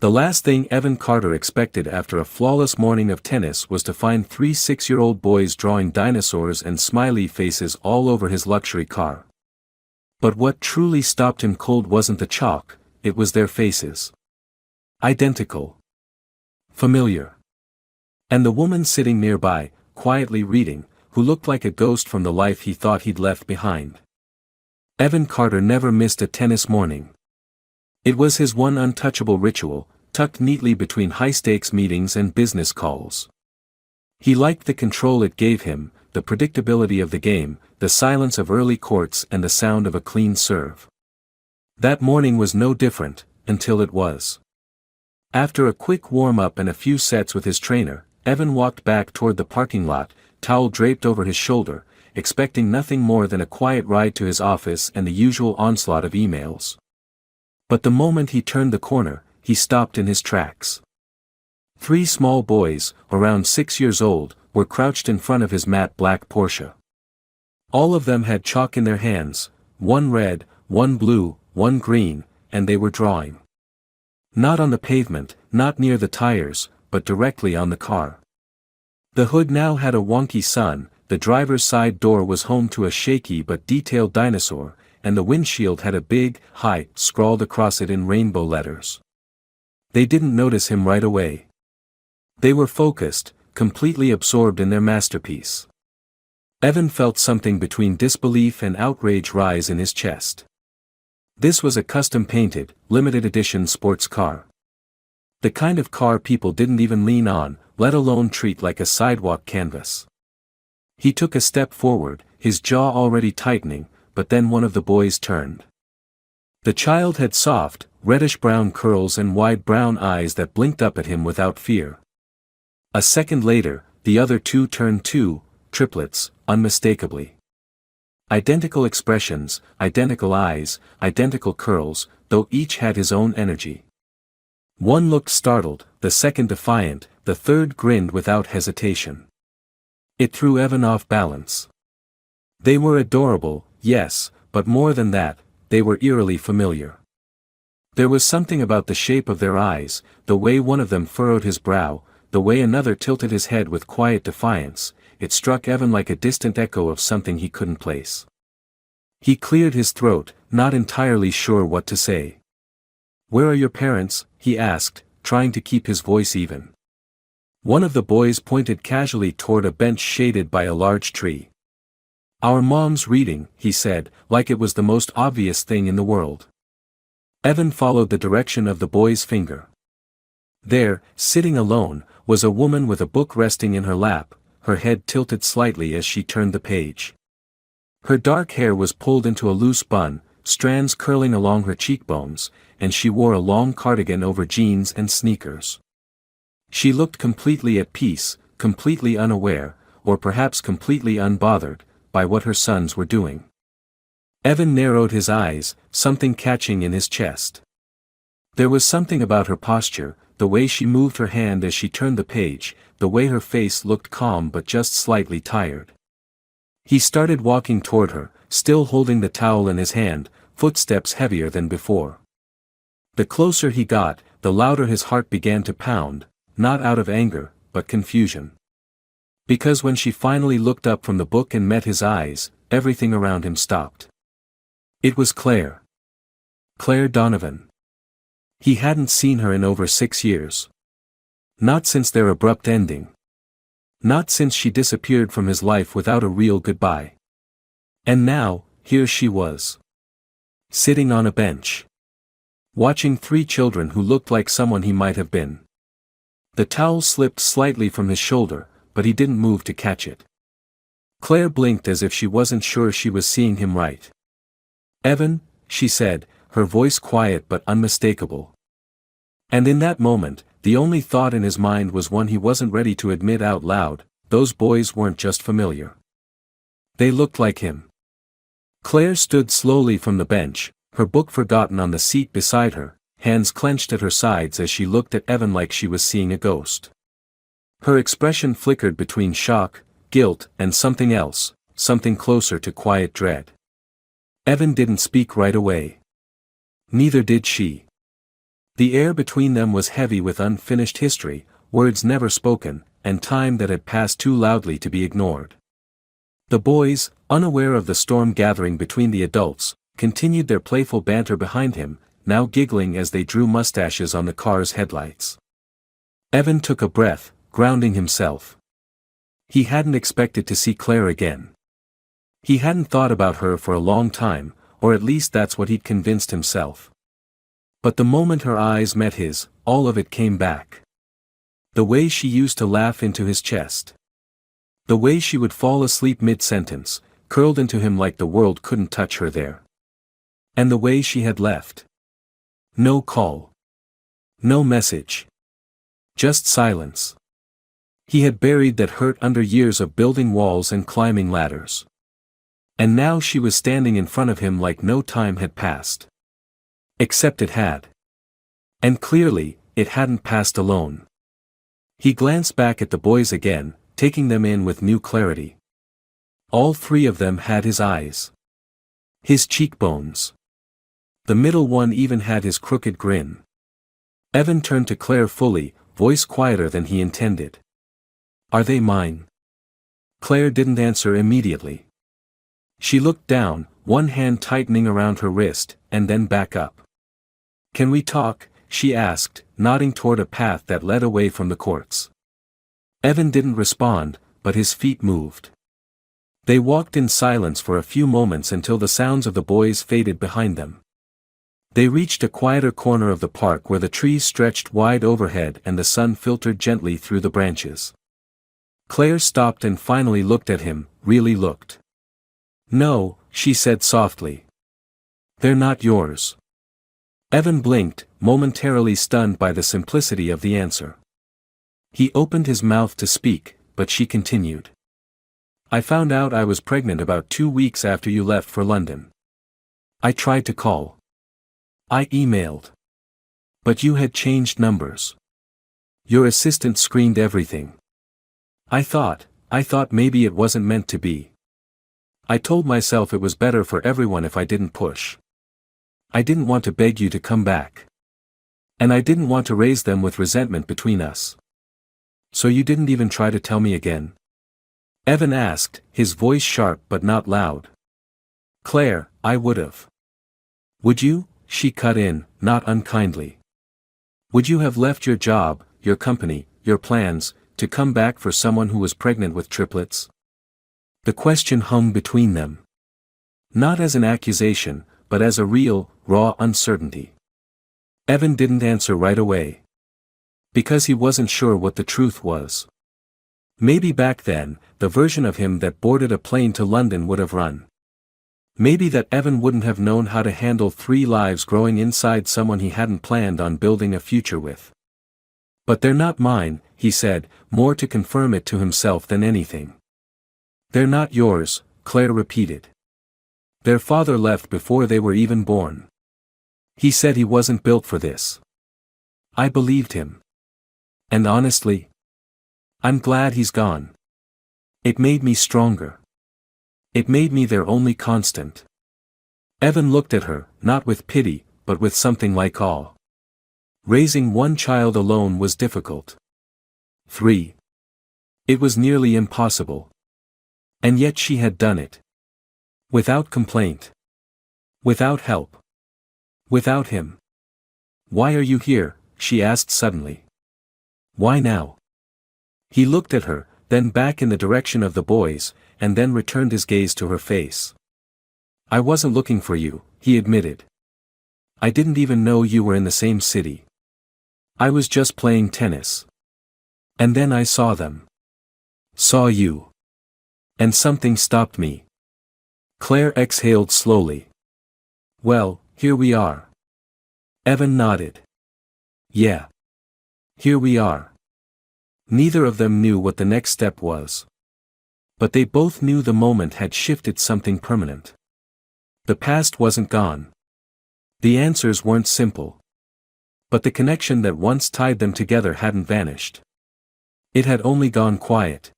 The last thing Evan Carter expected after a flawless morning of tennis was to find 3 6-year-old boys drawing dinosaurs and smiley faces all over his luxury car. But what truly stopped him cold wasn't the chalk, it was their faces. Identical. Familiar. And the woman sitting nearby, quietly reading, who looked like a ghost from the life he thought he'd left behind. Evan Carter never missed a tennis morning. It was his one untouchable ritual, tucked neatly between high-stakes meetings and business calls. He liked the control it gave him, the predictability of the game, the silence of early courts and the sound of a clean serve. That morning was no different, until it was. After a quick warm-up and a few sets with his trainer, Evan walked back toward the parking lot, towel draped over his shoulder, expecting nothing more than a quiet ride to his office and the usual onslaught of emails. But the moment he turned the corner, he stopped in his tracks. 3 small boys, around 6 years old, were crouched in front of his matte black Porsche. All of them had chalk in their hands, one red, one blue, one green, and they were drawing. Not on the pavement, not near the tires, but directly on the car. The hood now had a wonky sun, the driver's side door was home to a shaky but detailed dinosaur, and the windshield had a big, "Hi" scrawled across it in rainbow letters. They didn't notice him right away. They were focused, completely absorbed in their masterpiece. Evan felt something between disbelief and outrage rise in his chest. This was a custom-painted, limited-edition sports car. The kind of car people didn't even lean on, let alone treat like a sidewalk canvas. He took a step forward, his jaw already tightening, but then one of the boys turned. The child had soft, reddish-brown curls and wide brown eyes that blinked up at him without fear. A second later, the other 2 turned too, triplets, unmistakably. Identical expressions, identical eyes, identical curls, though each had his own energy. One looked startled, the second defiant, the third grinned without hesitation. It threw Evan off balance. They were adorable, yes, but more than that, they were eerily familiar. There was something about the shape of their eyes, the way one of them furrowed his brow, the way another tilted his head with quiet defiance, it struck Evan like a distant echo of something he couldn't place. He cleared his throat, not entirely sure what to say. "Where are your parents?" he asked, trying to keep his voice even. One of the boys pointed casually toward a bench shaded by a large tree. "Our mom's reading," he said, like it was the most obvious thing in the world. Evan followed the direction of the boy's finger. There, sitting alone, was a woman with a book resting in her lap, her head tilted slightly as she turned the page. Her dark hair was pulled into a loose bun, strands curling along her cheekbones, and she wore a long cardigan over jeans and sneakers. She looked completely at peace, completely unaware, or perhaps completely unbothered, by what her sons were doing. Evan narrowed his eyes, something catching in his chest. There was something about her posture, the way she moved her hand as she turned the page, the way her face looked calm but just slightly tired. He started walking toward her, still holding the towel in his hand, footsteps heavier than before. The closer he got, the louder his heart began to pound, not out of anger, but confusion. Because when she finally looked up from the book and met his eyes, everything around him stopped. It was Claire. Claire Donovan. He hadn't seen her in over 6 years. Not since their abrupt ending. Not since she disappeared from his life without a real goodbye. And now, here she was. Sitting on a bench. Watching 3 children who looked like someone he might have been. The towel slipped slightly from his shoulder, but he didn't move to catch it. Claire blinked as if she wasn't sure she was seeing him right. "Evan," she said, her voice quiet but unmistakable. And in that moment, the only thought in his mind was one he wasn't ready to admit out loud: those boys weren't just familiar. They looked like him. Claire stood slowly from the bench, her book forgotten on the seat beside her, hands clenched at her sides as she looked at Evan like she was seeing a ghost. Her expression flickered between shock, guilt, and something else, something closer to quiet dread. Evan didn't speak right away. Neither did she. The air between them was heavy with unfinished history, words never spoken, and time that had passed too loudly to be ignored. The boys, unaware of the storm gathering between the adults, continued their playful banter behind him, now giggling as they drew mustaches on the car's headlights. Evan took a breath, grounding himself. He hadn't expected to see Claire again. He hadn't thought about her for a long time, or at least that's what he'd convinced himself. But the moment her eyes met his, all of it came back. The way she used to laugh into his chest. The way she would fall asleep mid-sentence, curled into him like the world couldn't touch her there. And the way she had left. No call. No message. Just silence. He had buried that hurt under years of building walls and climbing ladders. And now she was standing in front of him like no time had passed. Except it had. And clearly, it hadn't passed alone. He glanced back at the boys again, taking them in with new clarity. All three of them had his eyes. His cheekbones. The middle one even had his crooked grin. Evan turned to Claire fully, voice quieter than he intended. Are they mine? Claire didn't answer immediately. She looked down, one hand tightening around her wrist, and then back up. Can we talk? She asked, nodding toward a path that led away from the courts. Evan didn't respond, but his feet moved. They walked in silence for a few moments until the sounds of the boys faded behind them. They reached a quieter corner of the park where the trees stretched wide overhead and the sun filtered gently through the branches. Claire stopped and finally looked at him, really looked. No, she said softly. They're not yours. Evan blinked, momentarily stunned by the simplicity of the answer. He opened his mouth to speak, but she continued. I found out I was pregnant about 2 weeks after you left for London. I tried to call. I emailed. But you had changed numbers. Your assistant screened everything. I thought maybe it wasn't meant to be. I told myself it was better for everyone if I didn't push. I didn't want to beg you to come back. And I didn't want to raise them with resentment between us. So you didn't even try to tell me again? Evan asked, his voice sharp but not loud. Claire, I would've. Would you? She cut in, not unkindly. Would you have left your job, your company, your plans, to come back for someone who was pregnant with triplets? The question hung between them. Not as an accusation, but as a real, raw uncertainty. Evan didn't answer right away. Because he wasn't sure what the truth was. Maybe back then, the version of him that boarded a plane to London would have run. Maybe that Evan wouldn't have known how to handle 3 lives growing inside someone he hadn't planned on building a future with. But they're not mine, he said, more to confirm it to himself than anything. They're not yours, Claire repeated. Their father left before they were even born. He said he wasn't built for this. I believed him. And honestly, I'm glad he's gone. It made me stronger. It made me their only constant. Evan looked at her, not with pity, but with something like awe. Raising one child alone was difficult. 3. It was nearly impossible. And yet she had done it. Without complaint. Without help. Without him. Why are you here? She asked suddenly. Why now? He looked at her, then back in the direction of the boys, and then returned his gaze to her face. I wasn't looking for you, he admitted. I didn't even know you were in the same city. I was just playing tennis. And then I saw them. Saw you. And something stopped me. Claire exhaled slowly. Well, here we are. Evan nodded. Yeah. Here we are. Neither of them knew what the next step was. But they both knew the moment had shifted something permanent. The past wasn't gone. The answers weren't simple. But the connection that once tied them together hadn't vanished. It had only gone quiet.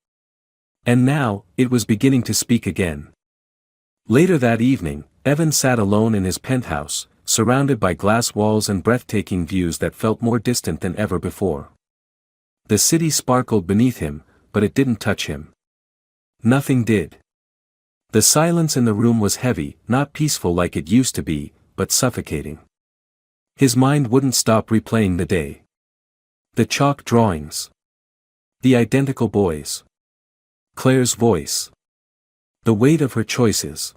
And now, it was beginning to speak again. Later that evening, Evan sat alone in his penthouse, surrounded by glass walls and breathtaking views that felt more distant than ever before. The city sparkled beneath him, but it didn't touch him. Nothing did. The silence in the room was heavy, not peaceful like it used to be, but suffocating. His mind wouldn't stop replaying the day. The chalk drawings. The identical boys. Claire's voice. The weight of her choices.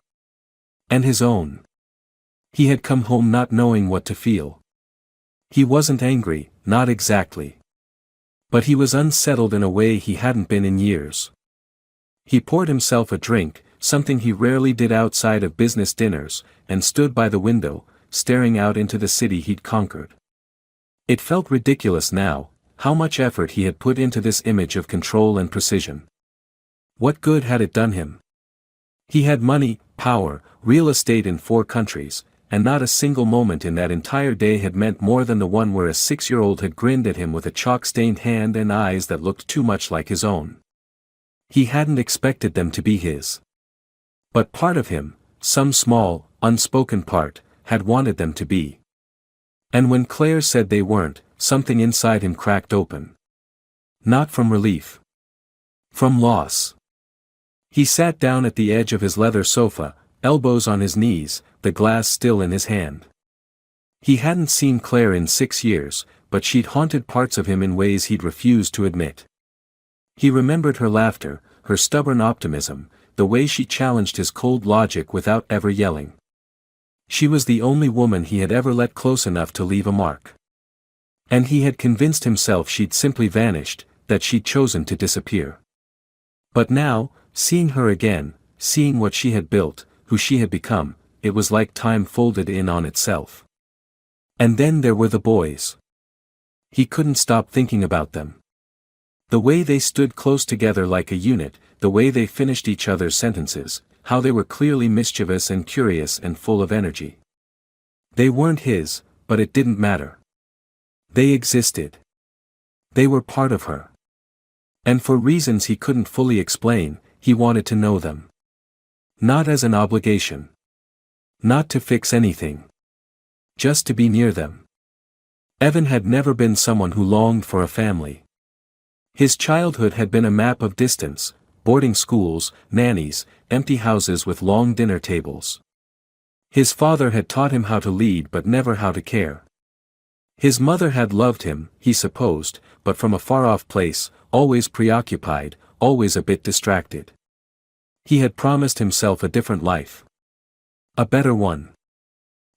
And his own. He had come home not knowing what to feel. He wasn't angry, not exactly. But he was unsettled in a way he hadn't been in years. He poured himself a drink, something he rarely did outside of business dinners, and stood by the window, staring out into the city he'd conquered. It felt ridiculous now, how much effort he had put into this image of control and precision. What good had it done him? He had money, power, real estate in 4 countries, and not a single moment in that entire day had meant more than the one where a 6-year-old had grinned at him with a chalk-stained hand and eyes that looked too much like his own. He hadn't expected them to be his. But part of him, some small, unspoken part, had wanted them to be. And when Claire said they weren't, something inside him cracked open. Not from relief. From loss. He sat down at the edge of his leather sofa, elbows on his knees, the glass still in his hand. He hadn't seen Claire in 6 years, but she'd haunted parts of him in ways he'd refused to admit. He remembered her laughter, her stubborn optimism, the way she challenged his cold logic without ever yelling. She was the only woman he had ever let close enough to leave a mark. And he had convinced himself she'd simply vanished, that she'd chosen to disappear. But now, seeing her again, seeing what she had built, who she had become, it was like time folded in on itself. And then there were the boys. He couldn't stop thinking about them. The way they stood close together like a unit, the way they finished each other's sentences, how they were clearly mischievous and curious and full of energy. They weren't his, but it didn't matter. They existed. They were part of her. And for reasons he couldn't fully explain, he wanted to know them. Not as an obligation. Not to fix anything. Just to be near them. Evan had never been someone who longed for a family. His childhood had been a map of distance, boarding schools, nannies, empty houses with long dinner tables. His father had taught him how to lead but never how to care. His mother had loved him, he supposed, but from a far-off place, always preoccupied, always a bit distracted. He had promised himself a different life. A better one.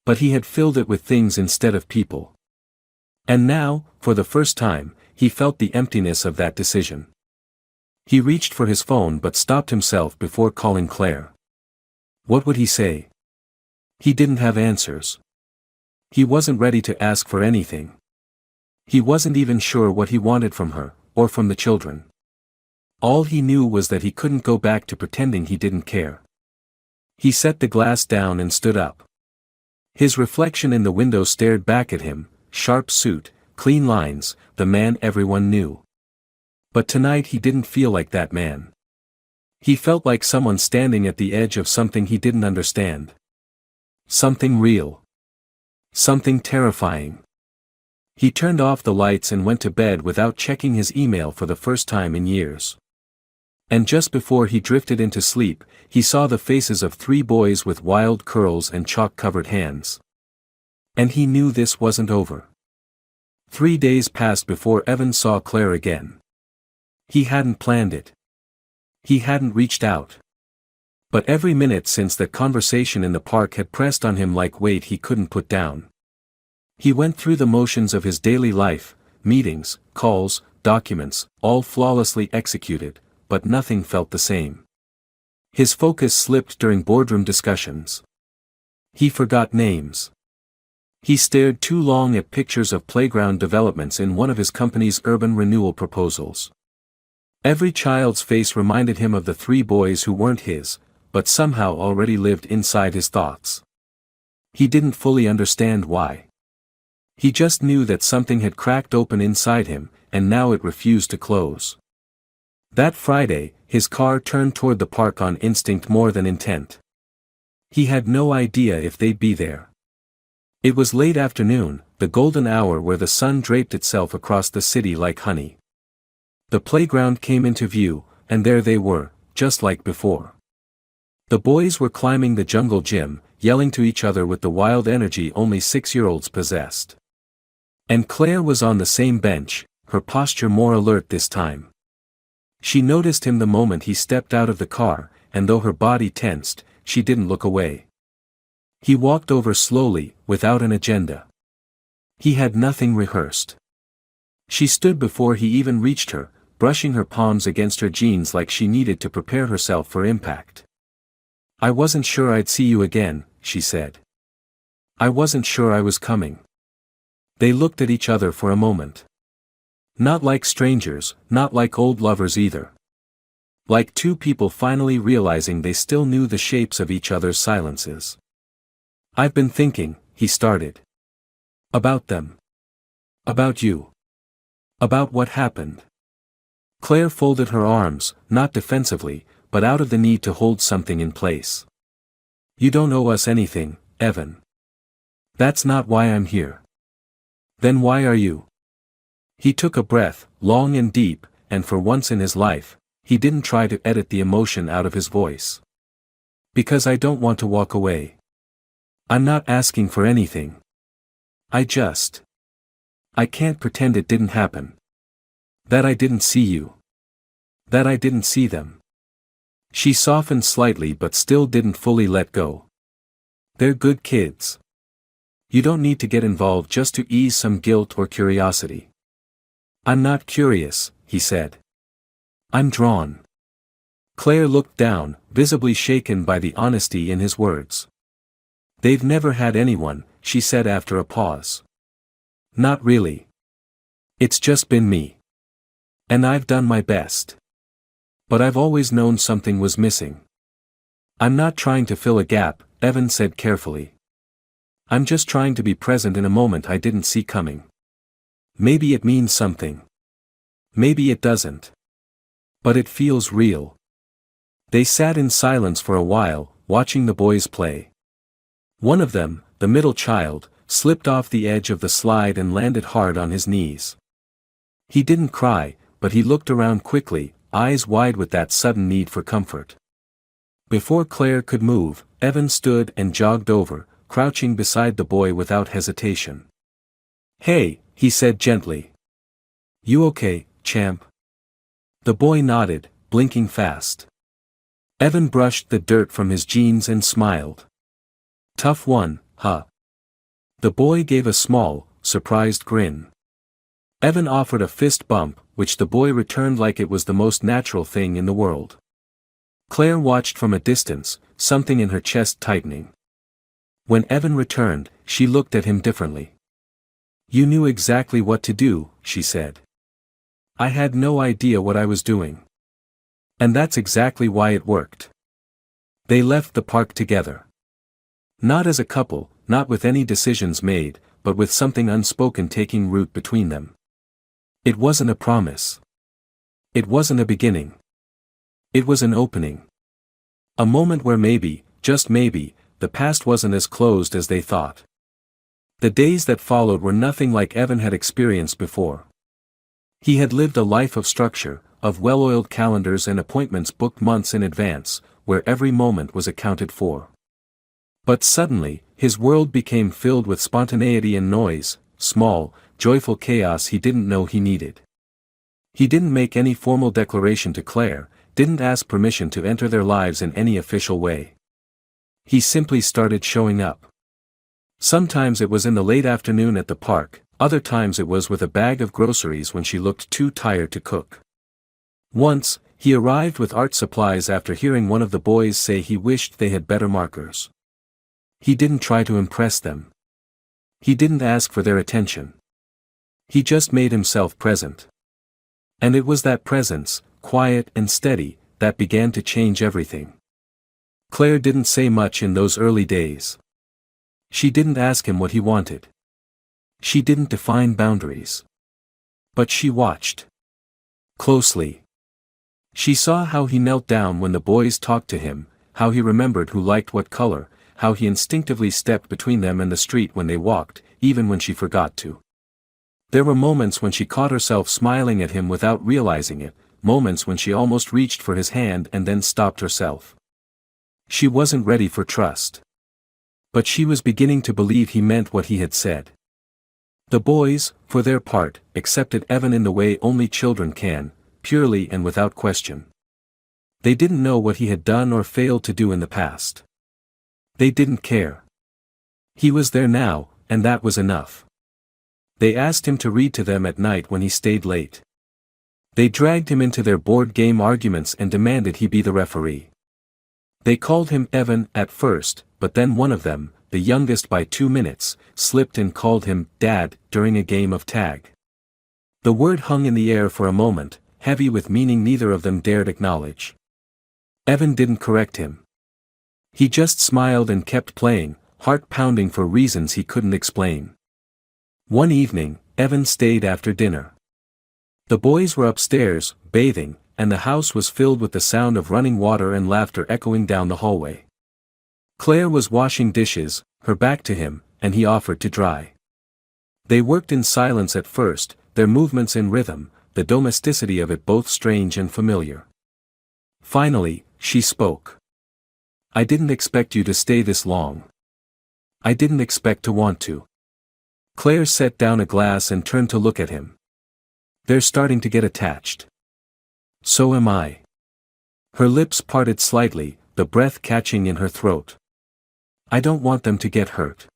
But he had filled it with things instead of people. And now, for the first time, he felt the emptiness of that decision. He reached for his phone but stopped himself before calling Claire. What would he say? He didn't have answers. He wasn't ready to ask for anything. He wasn't even sure what he wanted from her, or from the children. All he knew was that he couldn't go back to pretending he didn't care. He set the glass down and stood up. His reflection in the window stared back at him, sharp suit, clean lines, the man everyone knew. But tonight he didn't feel like that man. He felt like someone standing at the edge of something he didn't understand. Something real. Something terrifying. He turned off the lights and went to bed without checking his email for the first time in years. And just before he drifted into sleep, he saw the faces of 3 boys with wild curls and chalk-covered hands. And he knew this wasn't over. 3 days passed before Evan saw Claire again. He hadn't planned it. He hadn't reached out. But every minute since that conversation in the park had pressed on him like weight he couldn't put down. He went through the motions of his daily life, meetings, calls, documents, all flawlessly executed, but nothing felt the same. His focus slipped during boardroom discussions. He forgot names. He stared too long at pictures of playground developments in one of his company's urban renewal proposals. Every child's face reminded him of the 3 boys who weren't his, but somehow already lived inside his thoughts. He didn't fully understand why. He just knew that something had cracked open inside him, and now it refused to close. That Friday, his car turned toward the park on instinct more than intent. He had no idea if they'd be there. It was late afternoon, the golden hour where the sun draped itself across the city like honey. The playground came into view, and there they were, just like before. The boys were climbing the jungle gym, yelling to each other with the wild energy only 6-year-olds possessed. And Claire was on the same bench, her posture more alert this time. She noticed him the moment he stepped out of the car, and though her body tensed, she didn't look away. He walked over slowly, without an agenda. He had nothing rehearsed. She stood before he even reached her, brushing her palms against her jeans like she needed to prepare herself for impact. "I wasn't sure I'd see you again," she said. "I wasn't sure I was coming." They looked at each other for a moment. Not like strangers, not like old lovers either. Like two people finally realizing they still knew the shapes of each other's silences. "I've been thinking," he started. "About them. About you. About what happened." Claire folded her arms, not defensively, but out of the need to hold something in place. "You don't owe us anything, Evan. That's not why I'm here." "Then why are you?" He took a breath, long and deep, and for once in his life, he didn't try to edit the emotion out of his voice. "Because I don't want to walk away. I'm not asking for anything. I can't pretend it didn't happen. That I didn't see you. That I didn't see them." She softened slightly but still didn't fully let go. "They're good kids. You don't need to get involved just to ease some guilt or curiosity." "I'm not curious," he said. "I'm drawn." Claire looked down, visibly shaken by the honesty in his words. "They've never had anyone," she said after a pause. "Not really. It's just been me. And I've done my best. But I've always known something was missing." "I'm not trying to fill a gap," Evan said carefully. "I'm just trying to be present in a moment I didn't see coming. Maybe it means something. Maybe it doesn't. But it feels real." They sat in silence for a while, watching the boys play. One of them, the middle child, slipped off the edge of the slide and landed hard on his knees. He didn't cry, but he looked around quickly, eyes wide with that sudden need for comfort. Before Claire could move, Evan stood and jogged over, crouching beside the boy without hesitation. "Hey," he said gently. "You okay, champ?" The boy nodded, blinking fast. Evan brushed the dirt from his jeans and smiled. "Tough one, huh?" The boy gave a small, surprised grin. Evan offered a fist bump, which the boy returned like it was the most natural thing in the world. Claire watched from a distance, something in her chest tightening. When Evan returned, she looked at him differently. "You knew exactly what to do," she said. "I had no idea what I was doing. And that's exactly why it worked." They left the park together. Not as a couple, not with any decisions made, but with something unspoken taking root between them. It wasn't a promise. It wasn't a beginning. It was an opening. A moment where maybe, just maybe, the past wasn't as closed as they thought. The days that followed were nothing like Evan had experienced before. He had lived a life of structure, of well-oiled calendars and appointments booked months in advance, where every moment was accounted for. But suddenly, his world became filled with spontaneity and noise, small, joyful chaos he didn't know he needed. He didn't make any formal declaration to Claire, didn't ask permission to enter their lives in any official way. He simply started showing up. Sometimes it was in the late afternoon at the park, other times it was with a bag of groceries when she looked too tired to cook. Once, he arrived with art supplies after hearing one of the boys say he wished they had better markers. He didn't try to impress them. He didn't ask for their attention. He just made himself present. And it was that presence, quiet and steady, that began to change everything. Claire didn't say much in those early days. She didn't ask him what he wanted. She didn't define boundaries. But she watched. Closely. She saw how he knelt down when the boys talked to him, how he remembered who liked what color, how he instinctively stepped between them and the street when they walked, even when she forgot to. There were moments when she caught herself smiling at him without realizing it, moments when she almost reached for his hand and then stopped herself. She wasn't ready for trust. But she was beginning to believe he meant what he had said. The boys, for their part, accepted Evan in the way only children can, purely and without question. They didn't know what he had done or failed to do in the past. They didn't care. He was there now, and that was enough. They asked him to read to them at night when he stayed late. They dragged him into their board game arguments and demanded he be the referee. They called him Evan at first, but then one of them, the youngest by 2 minutes, slipped and called him Dad during a game of tag. The word hung in the air for a moment, heavy with meaning neither of them dared acknowledge. Evan didn't correct him. He just smiled and kept playing, heart pounding for reasons he couldn't explain. One evening, Evan stayed after dinner. The boys were upstairs, bathing, and the house was filled with the sound of running water and laughter echoing down the hallway. Claire was washing dishes, her back to him, and he offered to dry. They worked in silence at first, their movements in rhythm, the domesticity of it both strange and familiar. Finally, she spoke. "I didn't expect you to stay this long. I didn't expect to want to." Claire set down a glass and turned to look at him. "They're starting to get attached. So am I." Her lips parted slightly, the breath catching in her throat. "I don't want them to get hurt.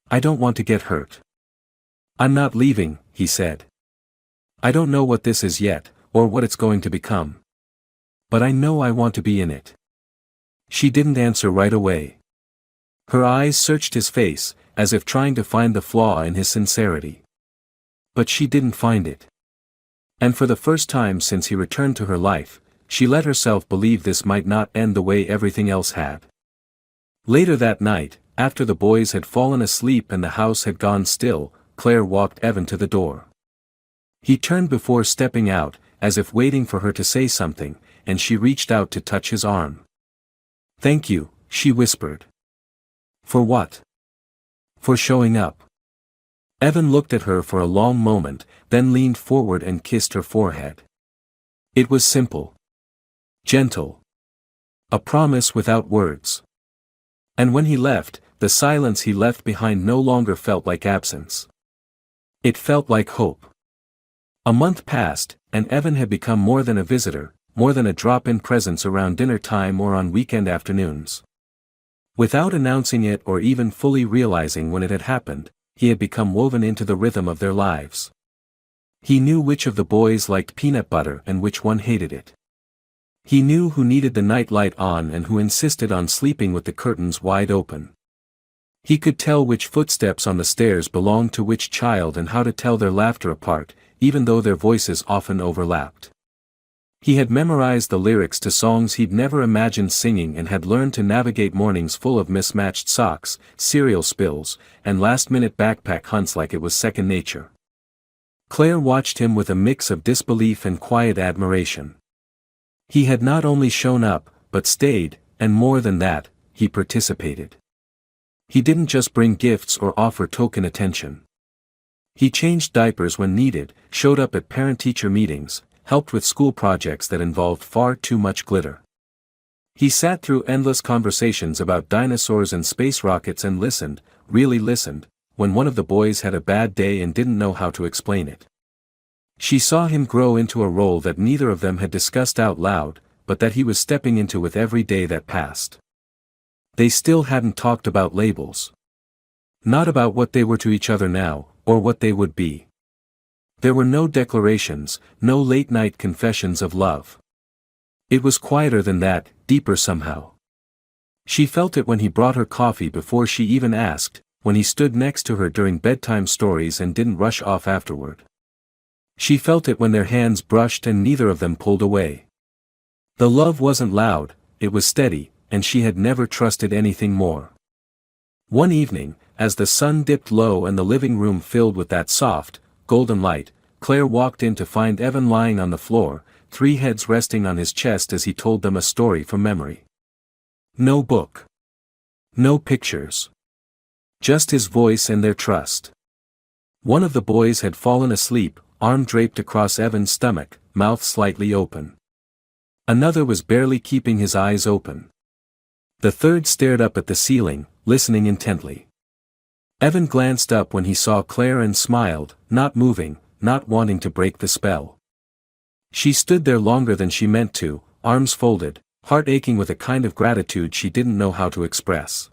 I don't want to get hurt." "I'm not leaving," he said. "I don't know what this is yet, or what it's going to become. But I know I want to be in it." She didn't answer right away. Her eyes searched his face, as if trying to find the flaw in his sincerity. But she didn't find it. And for the first time since he returned to her life, she let herself believe this might not end the way everything else had. Later that night, after the boys had fallen asleep and the house had gone still, Claire walked Evan to the door. He turned before stepping out, as if waiting for her to say something, and she reached out to touch his arm. "Thank you," she whispered. "For what?" "For showing up." Evan looked at her for a long moment, then leaned forward and kissed her forehead. It was simple. Gentle. A promise without words. And when he left, the silence he left behind no longer felt like absence. It felt like hope. A month passed, and Evan had become more than a visitor, more than a drop-in presence around dinner time or on weekend afternoons. Without announcing it or even fully realizing when it had happened, he had become woven into the rhythm of their lives. He knew which of the boys liked peanut butter and which one hated it. He knew who needed the night light on and who insisted on sleeping with the curtains wide open. He could tell which footsteps on the stairs belonged to which child and how to tell their laughter apart, even though their voices often overlapped. He had memorized the lyrics to songs he'd never imagined singing and had learned to navigate mornings full of mismatched socks, cereal spills, and last-minute backpack hunts like it was second nature. Claire watched him with a mix of disbelief and quiet admiration. He had not only shown up, but stayed, and more than that, he participated. He didn't just bring gifts or offer token attention. He changed diapers when needed, showed up at parent-teacher meetings, helped with school projects that involved far too much glitter. He sat through endless conversations about dinosaurs and space rockets and listened, really listened, when one of the boys had a bad day and didn't know how to explain it. She saw him grow into a role that neither of them had discussed out loud, but that he was stepping into with every day that passed. They still hadn't talked about labels. Not about what they were to each other now, or what they would be. There were no declarations, no late-night confessions of love. It was quieter than that, deeper somehow. She felt it when he brought her coffee before she even asked, when he stood next to her during bedtime stories and didn't rush off afterward. She felt it when their hands brushed and neither of them pulled away. The love wasn't loud, it was steady, and she had never trusted anything more. One evening, as the sun dipped low and the living room filled with that soft, golden light, Claire walked in to find Evan lying on the floor, 3 heads resting on his chest as he told them a story from memory. No book. No pictures. Just his voice and their trust. One of the boys had fallen asleep, arm draped across Evan's stomach, mouth slightly open. Another was barely keeping his eyes open. The third stared up at the ceiling, listening intently. Evan glanced up when he saw Claire and smiled, not moving, not wanting to break the spell. She stood there longer than she meant to, arms folded, heart aching with a kind of gratitude she didn't know how to express.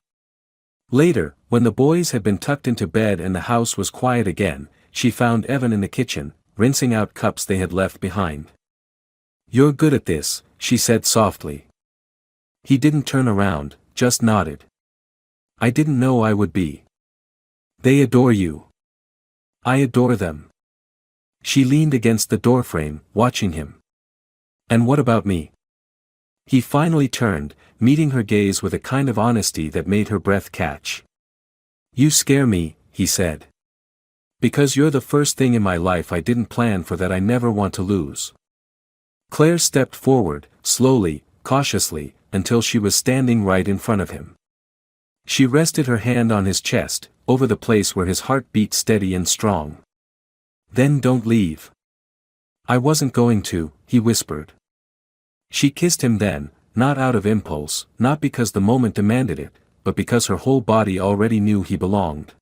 Later, when the boys had been tucked into bed and the house was quiet again, she found Evan in the kitchen, rinsing out cups they had left behind. "You're good at this," she said softly. He didn't turn around, just nodded. "I didn't know I would be." "They adore you." "I adore them." She leaned against the doorframe, watching him. "And what about me?" He finally turned, meeting her gaze with a kind of honesty that made her breath catch. "You scare me," he said. "Because you're the first thing in my life I didn't plan for that I never want to lose." Claire stepped forward, slowly, cautiously, until she was standing right in front of him. She rested her hand on his chest, over the place where his heart beat steady and strong. "Then don't leave." "I wasn't going to," he whispered. She kissed him then, not out of impulse, not because the moment demanded it, but because her whole body already knew he belonged.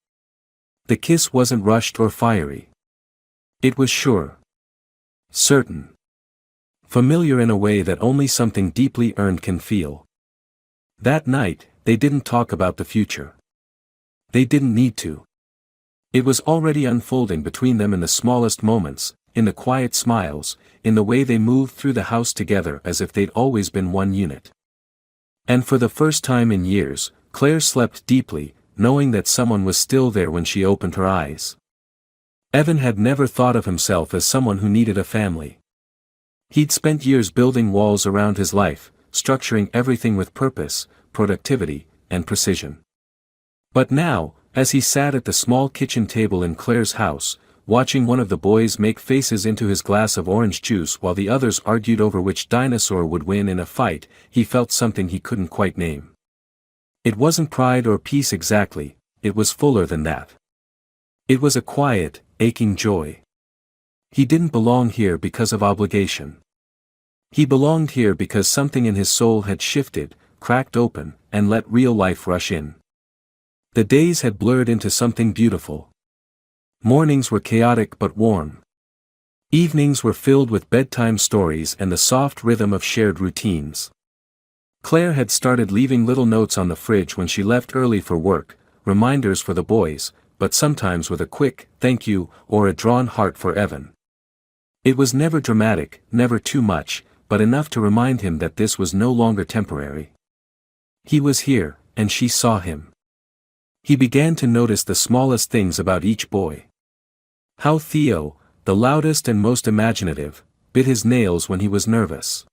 The kiss wasn't rushed or fiery. It was sure. Certain. Familiar in a way that only something deeply earned can feel. That night, they didn't talk about the future. They didn't need to. It was already unfolding between them in the smallest moments, in the quiet smiles, in the way they moved through the house together as if they'd always been one unit. And for the first time in years, Claire slept deeply, knowing that someone was still there when she opened her eyes. Evan had never thought of himself as someone who needed a family. He'd spent years building walls around his life, structuring everything with purpose, productivity, and precision. But now, as he sat at the small kitchen table in Claire's house, watching one of the boys make faces into his glass of orange juice while the others argued over which dinosaur would win in a fight, he felt something he couldn't quite name. It wasn't pride or peace exactly, it was fuller than that. It was a quiet, aching joy. He didn't belong here because of obligation. He belonged here because something in his soul had shifted, cracked open, and let real life rush in. The days had blurred into something beautiful. Mornings were chaotic but warm. Evenings were filled with bedtime stories and the soft rhythm of shared routines. Claire had started leaving little notes on the fridge when she left early for work, reminders for the boys, but sometimes with a quick, "thank you," or a drawn heart for Evan. It was never dramatic, never too much, but enough to remind him that this was no longer temporary. He was here, and she saw him. He began to notice the smallest things about each boy. How Theo, the loudest and most imaginative, bit his nails when he was nervous.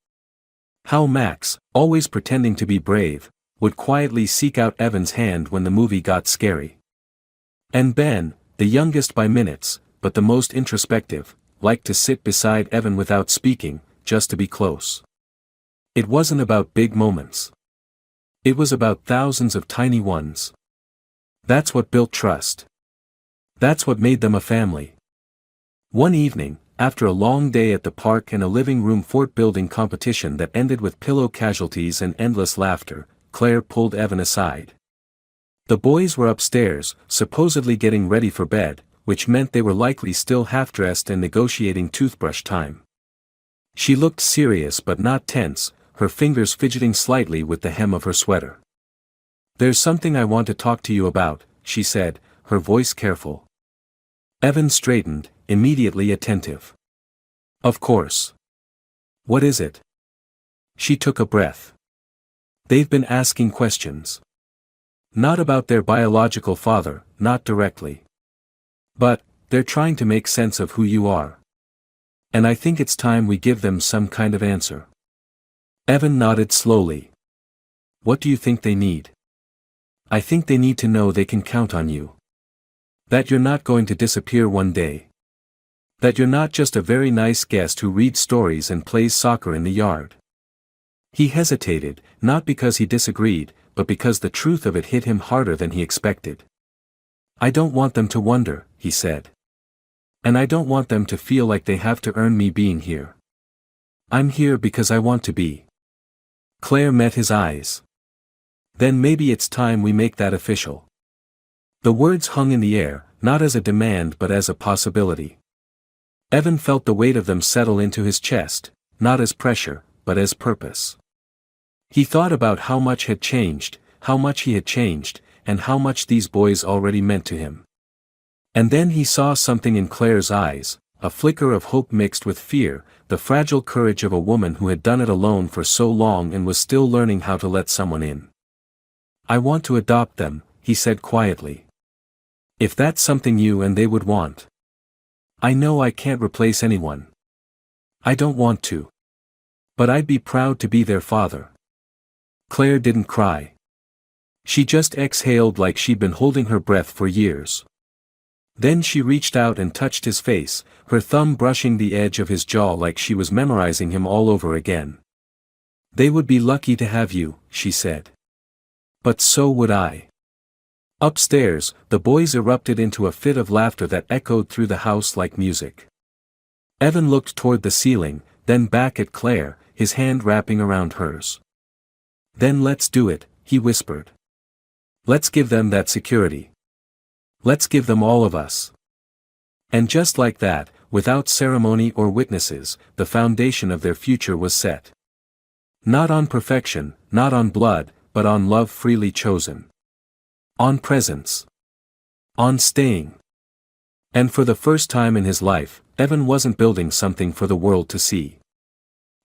How Max, always pretending to be brave, would quietly seek out Evan's hand when the movie got scary. And Ben, the youngest by minutes, but the most introspective, liked to sit beside Evan without speaking, just to be close. It wasn't about big moments. It was about thousands of tiny ones. That's what built trust. That's what made them a family. One evening, after a long day at the park and a living room fort building competition that ended with pillow casualties and endless laughter, Claire pulled Evan aside. The boys were upstairs, supposedly getting ready for bed, which meant they were likely still half-dressed and negotiating toothbrush time. She looked serious but not tense, her fingers fidgeting slightly with the hem of her sweater. "There's something I want to talk to you about," she said, her voice careful. Evan straightened, immediately attentive. "Of course. What is it?" She took a breath. "They've been asking questions. Not about their biological father, not directly. But, they're trying to make sense of who you are. And I think it's time we give them some kind of answer." Evan nodded slowly. "What do you think they need?" "I think they need to know they can count on you. That you're not going to disappear one day. That you're not just a very nice guest who reads stories and plays soccer in the yard." He hesitated, not because he disagreed, but because the truth of it hit him harder than he expected. "I don't want them to wonder," he said. "And I don't want them to feel like they have to earn me being here. I'm here because I want to be." Claire met his eyes. "Then maybe it's time we make that official." The words hung in the air, not as a demand but as a possibility. Evan felt the weight of them settle into his chest, not as pressure, but as purpose. He thought about how much had changed, how much he had changed, and how much these boys already meant to him. And then he saw something in Claire's eyes, a flicker of hope mixed with fear, the fragile courage of a woman who had done it alone for so long and was still learning how to let someone in. "I want to adopt them," he said quietly. "If that's something you and they would want. I know I can't replace anyone. I don't want to. But I'd be proud to be their father." Claire didn't cry. She just exhaled like she'd been holding her breath for years. Then she reached out and touched his face, her thumb brushing the edge of his jaw like she was memorizing him all over again. "They would be lucky to have you," she said. "But so would I." Upstairs, the boys erupted into a fit of laughter that echoed through the house like music. Evan looked toward the ceiling, then back at Claire, his hand wrapping around hers. "Then let's do it," he whispered. "Let's give them that security. Let's give them all of us." And just like that, without ceremony or witnesses, the foundation of their future was set. Not on perfection, not on blood, but on love freely chosen. On presence. On staying. And for the first time in his life, Evan wasn't building something for the world to see.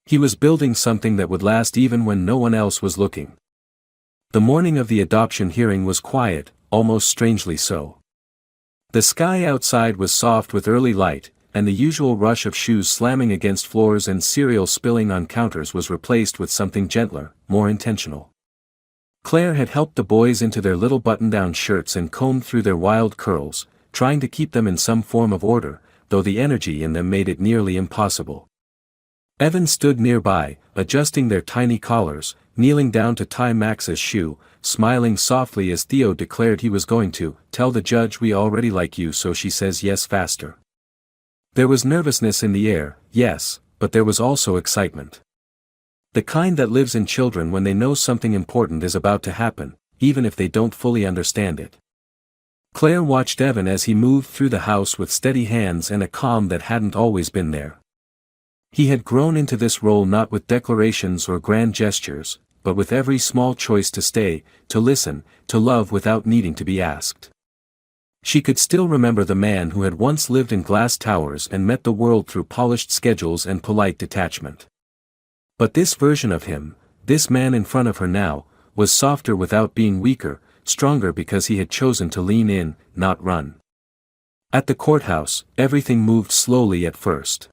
He was building something that would last even when no one else was looking. The morning of the adoption hearing was quiet, almost strangely so. The sky outside was soft with early light, and the usual rush of shoes slamming against floors and cereal spilling on counters was replaced with something gentler, more intentional. Claire had helped the boys into their little button-down shirts and combed through their wild curls, trying to keep them in some form of order, though the energy in them made it nearly impossible. Evan stood nearby, adjusting their tiny collars, kneeling down to tie Max's shoe, smiling softly as Theo declared he was going to "tell the judge we already like you so she says yes faster." There was nervousness in the air, yes, but there was also excitement. The kind that lives in children when they know something important is about to happen, even if they don't fully understand it. Claire watched Evan as he moved through the house with steady hands and a calm that hadn't always been there. He had grown into this role not with declarations or grand gestures, but with every small choice to stay, to listen, to love without needing to be asked. She could still remember the man who had once lived in glass towers and met the world through polished schedules and polite detachment. But this version of him, this man in front of her now, was softer without being weaker, stronger because he had chosen to lean in, not run. At the courthouse, everything moved slowly at first.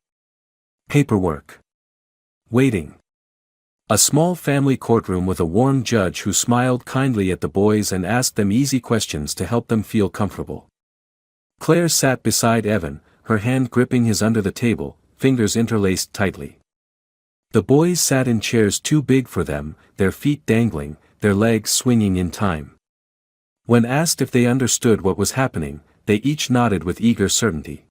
Paperwork. Waiting. A small family courtroom with a warm judge who smiled kindly at the boys and asked them easy questions to help them feel comfortable. Claire sat beside Evan, her hand gripping his under the table, fingers interlaced tightly. The boys sat in chairs too big for them, their feet dangling, their legs swinging in time. When asked if they understood what was happening, they each nodded with eager certainty.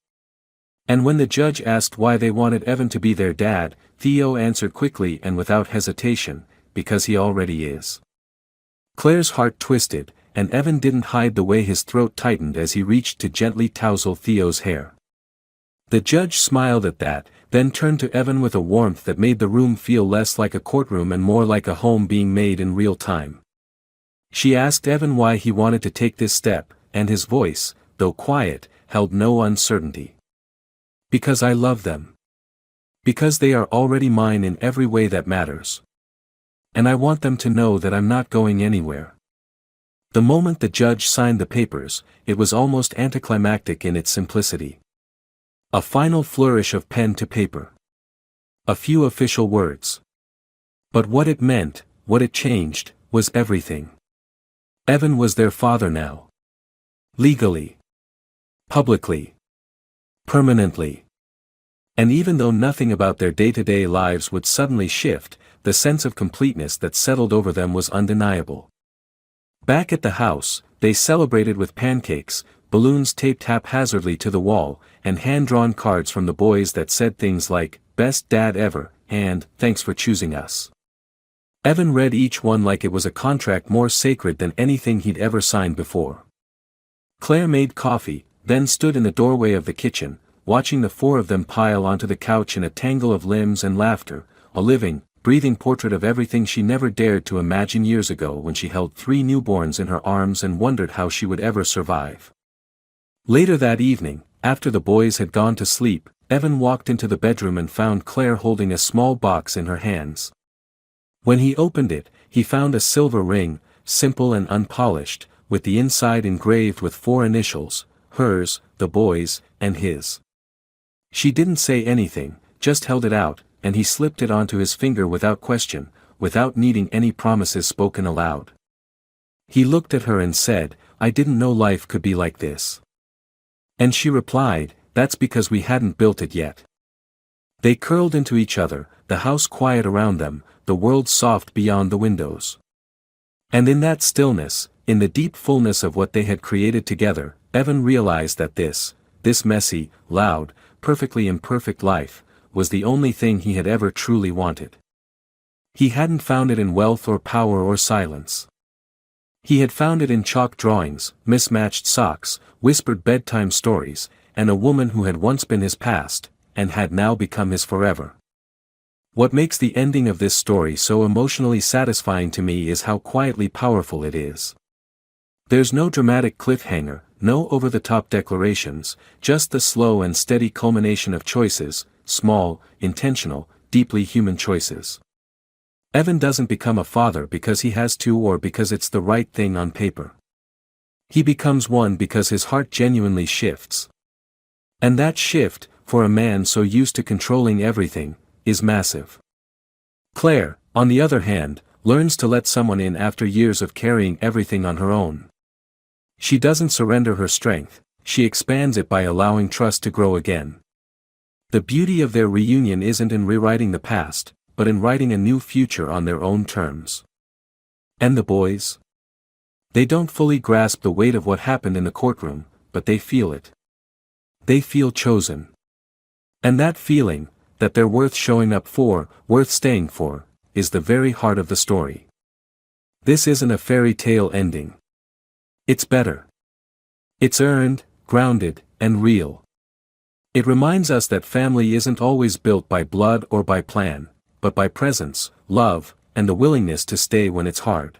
And when the judge asked why they wanted Evan to be their dad, Theo answered quickly and without hesitation, because he already is. Claire's heart twisted, and Evan didn't hide the way his throat tightened as he reached to gently tousle Theo's hair. The judge smiled at that, then turned to Evan with a warmth that made the room feel less like a courtroom and more like a home being made in real time. She asked Evan why he wanted to take this step, and his voice, though quiet, held no uncertainty. "Because I love them. Because they are already mine in every way that matters. And I want them to know that I'm not going anywhere." The moment the judge signed the papers, it was almost anticlimactic in its simplicity. A final flourish of pen to paper. A few official words. But what it meant, what it changed, was everything. Evan was their father now. Legally. Publicly. Permanently. And even though nothing about their day-to-day lives would suddenly shift, the sense of completeness that settled over them was undeniable. Back at the house, they celebrated with pancakes, balloons taped haphazardly to the wall, and hand-drawn cards from the boys that said things like, "Best dad ever," and "Thanks for choosing us." Evan read each one like it was a contract more sacred than anything he'd ever signed before. Claire made coffee, then stood in the doorway of the kitchen, watching the four of them pile onto the couch in a tangle of limbs and laughter, a living, breathing portrait of everything she never dared to imagine years ago when she held 3 newborns in her arms and wondered how she would ever survive. Later that evening, after the boys had gone to sleep, Evan walked into the bedroom and found Claire holding a small box in her hands. When he opened it, he found a silver ring, simple and unpolished, with the inside engraved with 4 initials, hers, the boys', and his. She didn't say anything, just held it out, and he slipped it onto his finger without question, without needing any promises spoken aloud. He looked at her and said, "I didn't know life could be like this." And she replied, "That's because we hadn't built it yet." They curled into each other, the house quiet around them, the world soft beyond the windows. And in that stillness, in the deep fullness of what they had created together, Evan realized that this messy, loud, perfectly imperfect life, was the only thing he had ever truly wanted. He hadn't found it in wealth or power or silence. He had found it in chalk drawings, mismatched socks, whispered bedtime stories, and a woman who had once been his past, and had now become his forever. What makes the ending of this story so emotionally satisfying to me is how quietly powerful it is. There's no dramatic cliffhanger, no over-the-top declarations, just the slow and steady culmination of choices, small, intentional, deeply human choices. Evan doesn't become a father because he has to or because it's the right thing on paper. He becomes one because his heart genuinely shifts. And that shift, for a man so used to controlling everything, is massive. Claire, on the other hand, learns to let someone in after years of carrying everything on her own. She doesn't surrender her strength, she expands it by allowing trust to grow again. The beauty of their reunion isn't in rewriting the past, but in writing a new future on their own terms. And the boys? They don't fully grasp the weight of what happened in the courtroom, but they feel it. They feel chosen. And that feeling, that they're worth showing up for, worth staying for, is the very heart of the story. This isn't a fairy tale ending. It's better. It's earned, grounded, and real. It reminds us that family isn't always built by blood or by plan, but by presence, love, and the willingness to stay when it's hard.